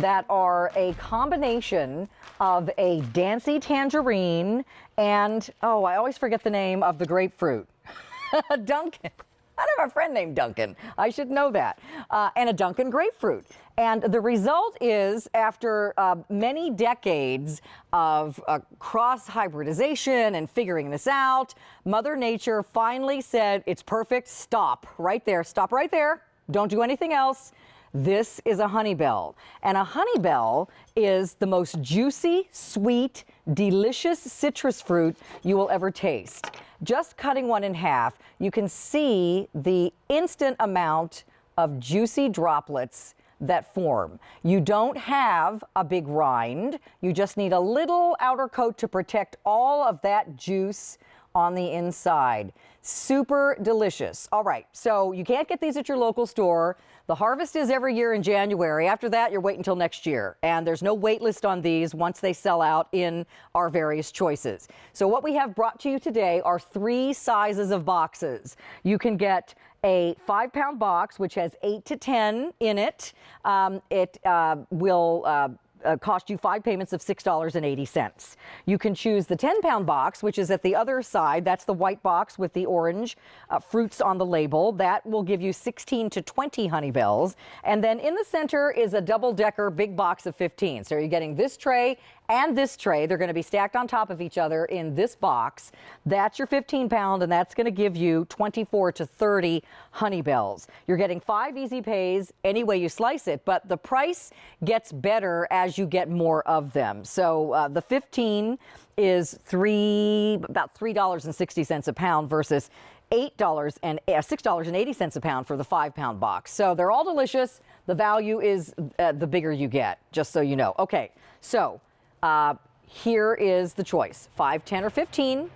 that are a combination of a Dancy tangerine and, oh, I always forget the name of the grapefruit. Duncan. I have a friend named Duncan. I should know that. And a Duncan grapefruit. And the result is, after many decades of cross-hybridization and figuring this out, Mother Nature finally said, it's perfect, stop right there, stop right there, don't do anything else. This is a Honeybell. And a Honeybell is the most juicy, sweet, delicious citrus fruit you will ever taste. Just cutting one in half, you can see the instant amount of juicy droplets that form. You don't have a big rind. You just need a little outer coat to protect all of that juice on the inside. Super delicious. All right, so you can't get these at your local store. The harvest is every year in January. After that, you're waiting until next year. And there's no wait list on these once they sell out in our various choices. So what we have brought to you today are 3 sizes of boxes. You can get a 5-pound box, which has 8 to 10 in it. It will cost you 5 payments of $6.80. You can choose the 10-pound box, which is at the other side. That's the white box with the orange fruits on the label. That will give you 16 to 20 Honeybells. And then in the center is a double-decker big box of 15. So you're getting this tray and this tray. They're going to be stacked on top of each other in this box. That's your 15-pound, and that's going to give you 24 to 30 Honeybells. You're getting 5 easy pays any way you slice it, but the price gets better as you get more of them. So the 15 is about $3.60 a pound versus $6.80 a pound for the 5-pound box. So they're all delicious. The value is the bigger you get, just so you know. Okay, so here is the choice: 5, 10, or 15.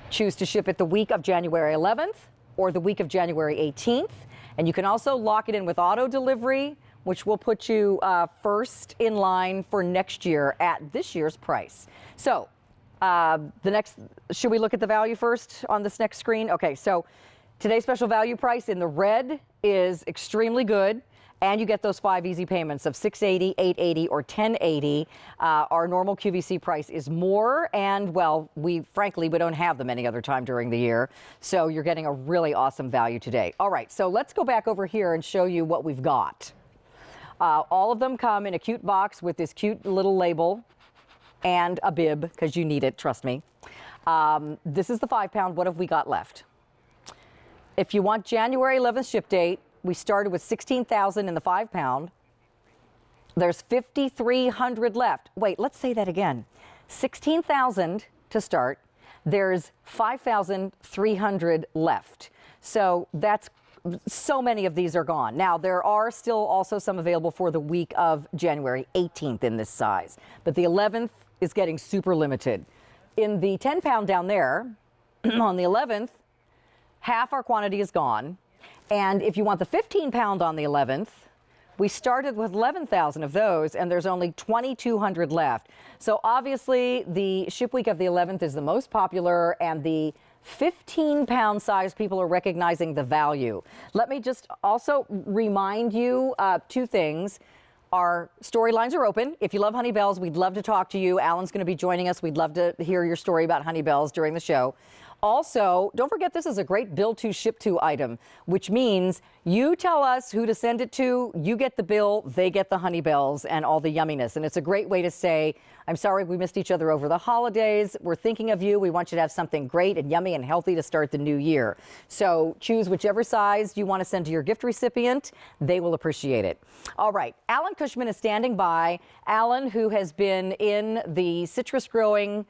Choose to ship it the week of January 11th or the week of January 18th. And you can also lock it in with auto delivery, which will put you first in line for next year at this year's price. So should we look at the value first on this next screen? Okay, so today's special value price in the red is extremely good. And you get those 5 easy payments of $6.80, $8.80, or $10.80. Our normal QVC price is more, and well, frankly, we don't have them any other time during the year. So you're getting a really awesome value today. All right, so let's go back over here and show you what we've got. All of them come in a cute box with this cute little label and a bib, because you need it, trust me. This is the 5-pound. What have we got left? If you want January 11th ship date, we started with 16,000 in the 5-pound. There's 5,300 left. Wait, let's say that again. 16,000 to start. There's 5,300 left. So so many of these are gone. Now, there are still also some available for the week of January 18th in this size, but the 11th is getting super limited. In the 10-pound down there, on the 11th, half our quantity is gone. And if you want the 15-pound on the 11th, we started with 11,000 of those, and there's only 2,200 left. So obviously, the ship week of the 11th is the most popular, and the 15-pound size, people are recognizing the value. Let me just also remind you 2 things. Our storylines are open. If you love Honeybells, we'd love to talk to you. Alan's going to be joining us. We'd love to hear your story about Honeybells during the show. Also, don't forget, this is a great bill to ship to item, which means you tell us who to send it to, you get the bill, they get the Honeybells and all the yumminess. And it's a great way to say, I'm sorry we missed each other over the holidays. We're thinking of you. We want you to have something great and yummy and healthy to start the new year. So choose whichever size you want to send to your gift recipient. They will appreciate it. All right. Alan Cushman is standing by. Alan, who has been in the citrus growing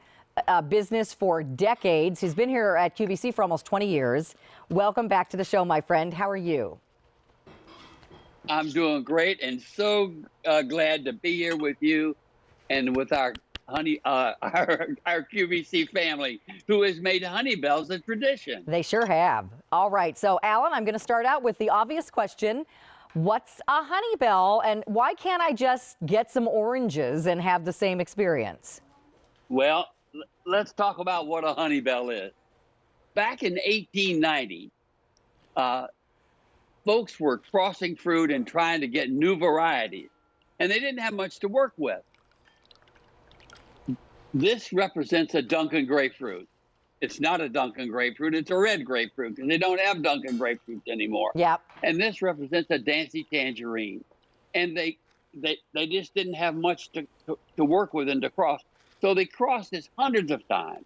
business for decades. He's been here at QVC for almost 20 years. Welcome back to the show, my friend. How are you? I'm doing great, and so glad to be here with you and with our QVC family, who has made Honeybells a tradition. They sure have. All right. So, Alan, I'm going to start out with the obvious question. What's a Honeybell, and why can't I just get some oranges and have the same experience? Well, let's talk about what a Honeybell is. Back in 1890, folks were crossing fruit and trying to get new varieties. and they didn't have much to work with. This represents a Dunkin' grapefruit. It's not a Dunkin' grapefruit, it's a red grapefruit, because they don't have Dunkin' grapefruits anymore. Yep. And this represents a Dancy tangerine. And they just didn't have much to work with and to cross. So they crossed this hundreds of times,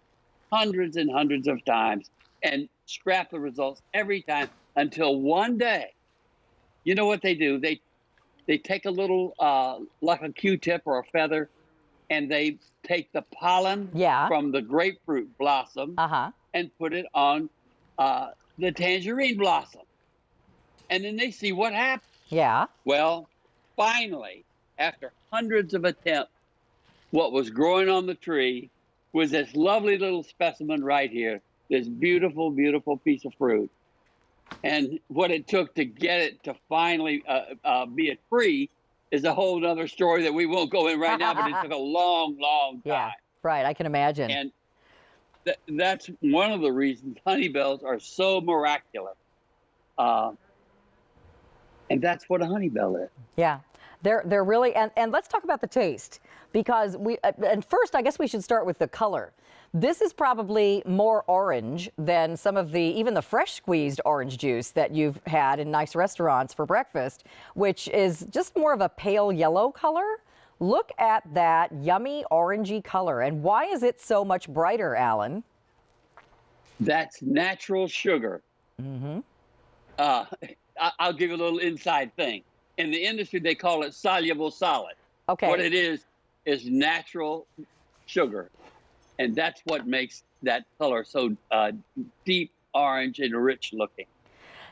hundreds and hundreds of times, and scrapped the results every time until one day, you know what they do? They take a little, like a Q-tip or a feather, and they take the pollen from the grapefruit blossom and put it on the tangerine blossom. And then they see what happens. Yeah. Well, finally, after hundreds of attempts, what was growing on the tree was this lovely little specimen right here, this beautiful, beautiful piece of fruit. And what it took to get it to finally be a tree is a whole other story that we won't go in right now, but it took a long, long time. Yeah, right, I can imagine. And that's one of the reasons Honeybells are so miraculous. And that's what a Honeybell is. Yeah, they're really, and let's talk about the taste, because and first I guess we should start with the color. This is probably more orange than some of even the fresh squeezed orange juice that you've had in nice restaurants for breakfast, which is just more of a pale yellow color. Look at that yummy orangey color. And why is it so much brighter, Alan? That's natural sugar. Mm-hmm. I'll give you a little inside thing. In the industry, they call it soluble solid. Okay. What it is natural sugar. And that's what makes that color so deep orange and rich looking.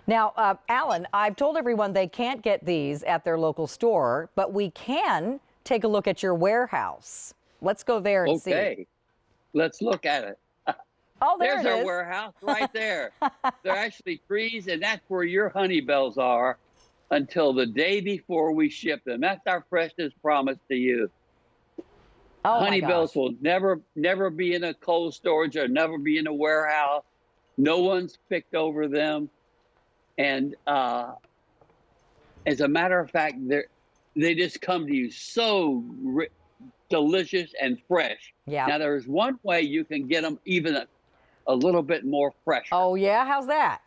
Now, Alan, I've told everyone they can't get these at their local store, but we can take a look at your warehouse. Let's go there and see. Okay, let's look at it. Oh, there's our warehouse right there. They're actually trees, and that's where your Honeybells are until the day before we ship them. That's our freshest promise to you. Oh, Honeybells will never be in a cold storage or never be in a warehouse. No one's picked over them. And as a matter of fact, they just come to you so delicious and fresh. Yeah. Now, there's one way you can get them even a little bit more fresh. Oh, yeah? How's that?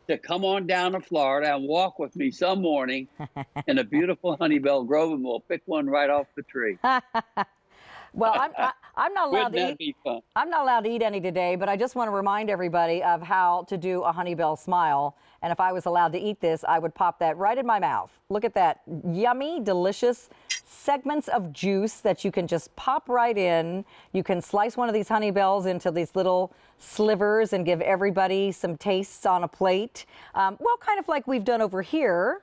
To come on down to Florida and walk with me some morning in a beautiful Honeybell grove, and we'll pick one right off the tree. Well, I'm not allowed Wouldn't to that eat. be fun? I'm not allowed to eat any today, but I just want to remind everybody of how to do a Honeybell smile. And if I was allowed to eat this, I would pop that right in my mouth. Look at that yummy, delicious segments of juice that you can just pop right in. You can slice one of these Honeybells into these little slivers and give everybody some tastes on a plate. Well, kind of like we've done over here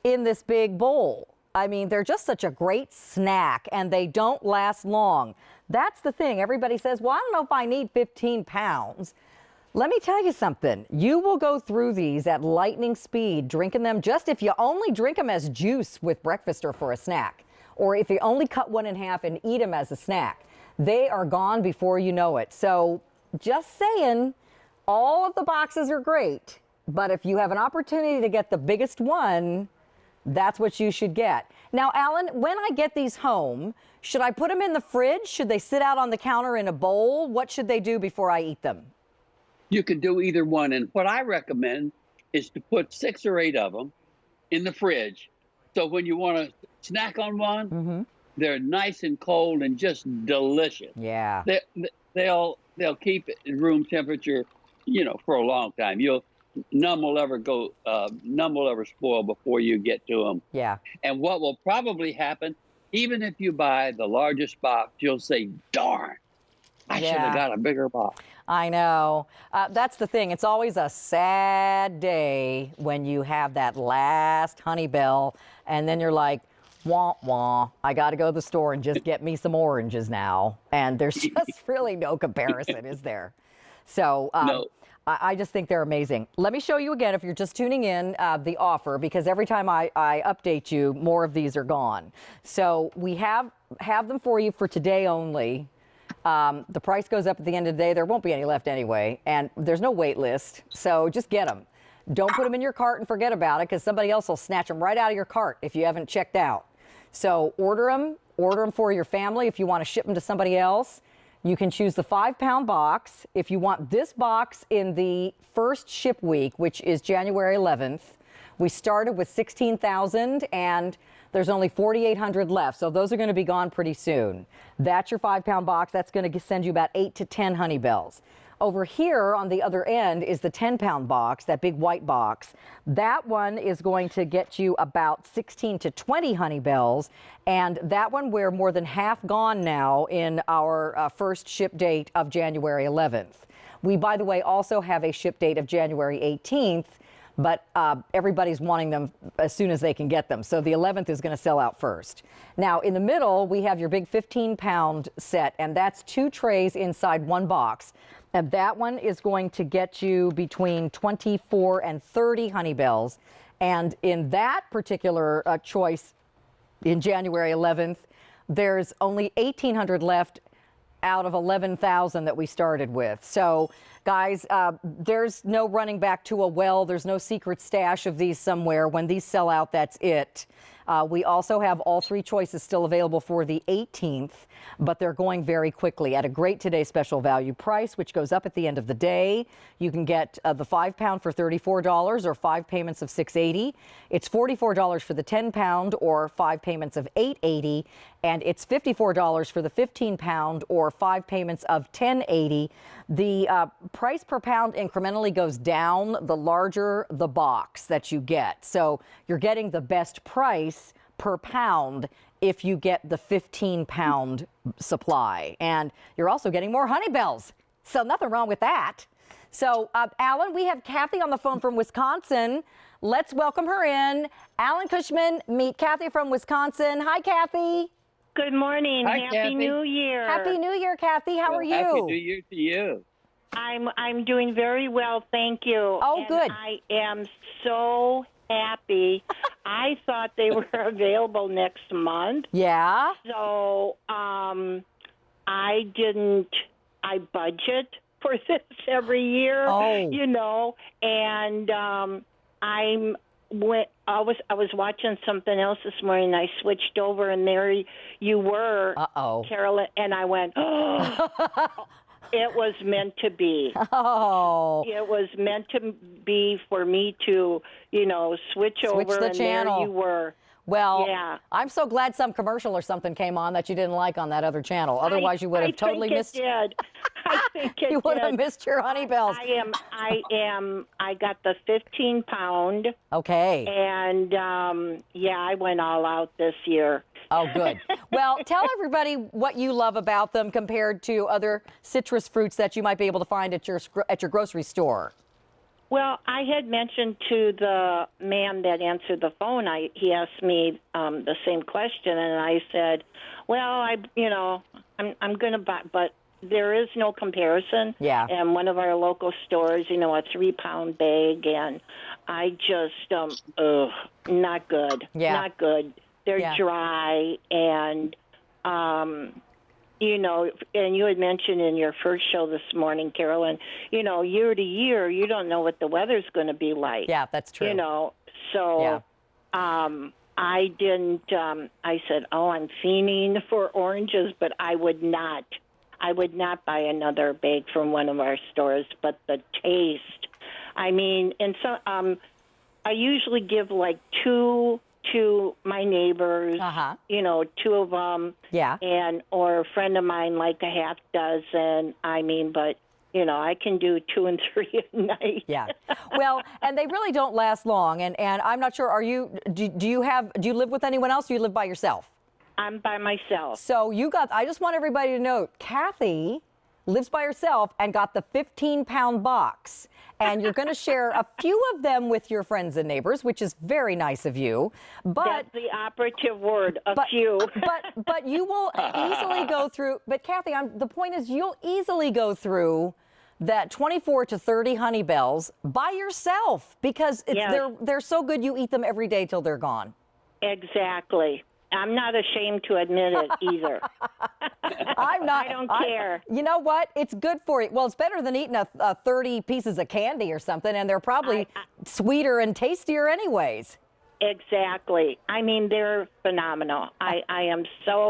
in this big bowl. I mean, they're just such a great snack, and they don't last long. That's the thing. Everybody says, well, I don't know if I need 15 pounds. Let me tell you something. You will go through these at lightning speed, drinking them just if you only drink them as juice with breakfast or for a snack, or if you only cut one in half and eat them as a snack. They are gone before you know it. So just saying, all of the boxes are great, but if you have an opportunity to get the biggest one, that's what you should get. Now, Alan, when I get these home, should I put them in the fridge? Should they sit out on the counter in a bowl? What should they do before I eat them? You can do either one. And what I recommend is to put 6 or 8 of them in the fridge. So when you want to snack on one, they're nice and cold and just delicious. Yeah. They'll keep it in room temperature, for a long time. None will ever spoil before you get to them. Yeah. And what will probably happen, even if you buy the largest box, you'll say, darn, I should have got a bigger box. I know. That's the thing. It's always a sad day when you have that last Honeybell, and then you're like, wah, wah, I got to go to the store and just get me some oranges now. And there's just really no comparison, is there? So No. I just think they're amazing. Let me show you again, if you're just tuning in, the offer, because every time I update you, more of these are gone. So we have them for you for today only. The price goes up at the end of the day. There won't be any left anyway, and there's no wait list, so just get them. Don't put them in your cart and forget about it, because somebody else will snatch them right out of your cart if you haven't checked out. So order them for your family. If you want to ship them to somebody else, you can choose the 5-pound box. If you want this box in the first ship week, which is January 11th, we started with 16,000 and there's only 4,800 left. So those are going to be gone pretty soon. That's your 5-pound box. That's going to send you about 8 to 10 Honeybells. Over here on the other end is the 10-pound box, that big white box. That one is going to get you about 16 to 20 Honeybells, and that one we're more than half gone now in our first ship date of January 11th. We, by the way, also have a ship date of January 18th, but everybody's wanting them as soon as they can get them. So the 11th is going to sell out first. Now, in the middle, we have your big 15-pound set, and that's 2 trays inside 1 box. And that one is going to get you between 24 and 30 Honeybells. And in that particular choice, in January 11th, there's only 1,800 left out of 11,000 that we started with. So, guys, there's no running back to a well. There's no secret stash of these somewhere. When these sell out, that's it. We also have all 3 choices still available for the 18th, but they're going very quickly at a great Today Special Value price, which goes up at the end of the day. You can get the 5-pound for $34 or 5 payments of $6.80. It's $44 for the 10-pound or 5 payments of $8.80. And it's $54 for the 15-pound or 5 payments of $10.80. The price per pound incrementally goes down the larger the box that you get. So you're getting the best price per pound if you get the 15-pound supply. And you're also getting more Honeybells. So nothing wrong with that. So, Alan, we have Kathy on the phone from Wisconsin. Let's welcome her in. Alan Cushman, meet Kathy from Wisconsin. Hi, Kathy. Good morning. Hi, Happy Kathy. New Year. Happy New Year, Kathy. How are you? Happy New Year to you. I'm doing very well, thank you. Oh, and good. I am so happy. I thought they were available next month. Yeah. So I budget for this every year, Oh. you know, and I was watching something else this morning. I switched over, and there you were, Carolyn, and I went, oh, it was meant to be. Oh. It was meant to be for me to, switch over, the and channel. there you were. Well, Yeah. I'm so glad some commercial or something came on that you didn't like on that other channel. Otherwise, you would have totally missed. I think it You would have did. missed your Honeybells. I got the 15-pound. Okay. And, I went all out this year. Oh, good. Well, tell everybody what you love about them compared to other citrus fruits that you might be able to find at your grocery store. Well, I had mentioned to the man that answered the phone, he asked me the same question, and I said, well, I'm going to buy, but there is no comparison. Yeah. And one of our local stores, a 3-pound bag, and I just, not good. Yeah. Not good. They're dry, and, and you had mentioned in your first show this morning, Carolyn, year to year, you don't know what the weather's going to be like. Yeah, that's true. So I didn't, I said, I'm fiending for oranges, but I would not buy another bag from one of our stores, but the taste, and so, I usually give like 2 to my neighbors, 2 of them, or a friend of mine like a half dozen. But I can do 2 and 3 at night. Yeah. Well, and they really don't last long. And I'm not sure. Do you live with anyone else? Or you live by yourself? I'm by myself. So I just want everybody to know, Kathy lives by herself and got the 15-pound box. And you're going to share a few of them with your friends and neighbors, which is very nice of you. But that's the operative word, a few. but you will easily go through. But Kathy, the point is, you'll easily go through that 24 to 30 Honeybells by yourself because they're so good. You eat them every day till they're gone. Exactly. I'm not ashamed to admit it either. I'm not. I don't care. You know what? It's good for you. Well, it's better than eating 30 pieces of candy or something, and they're probably sweeter and tastier anyways. Exactly. I mean, they're phenomenal. I am so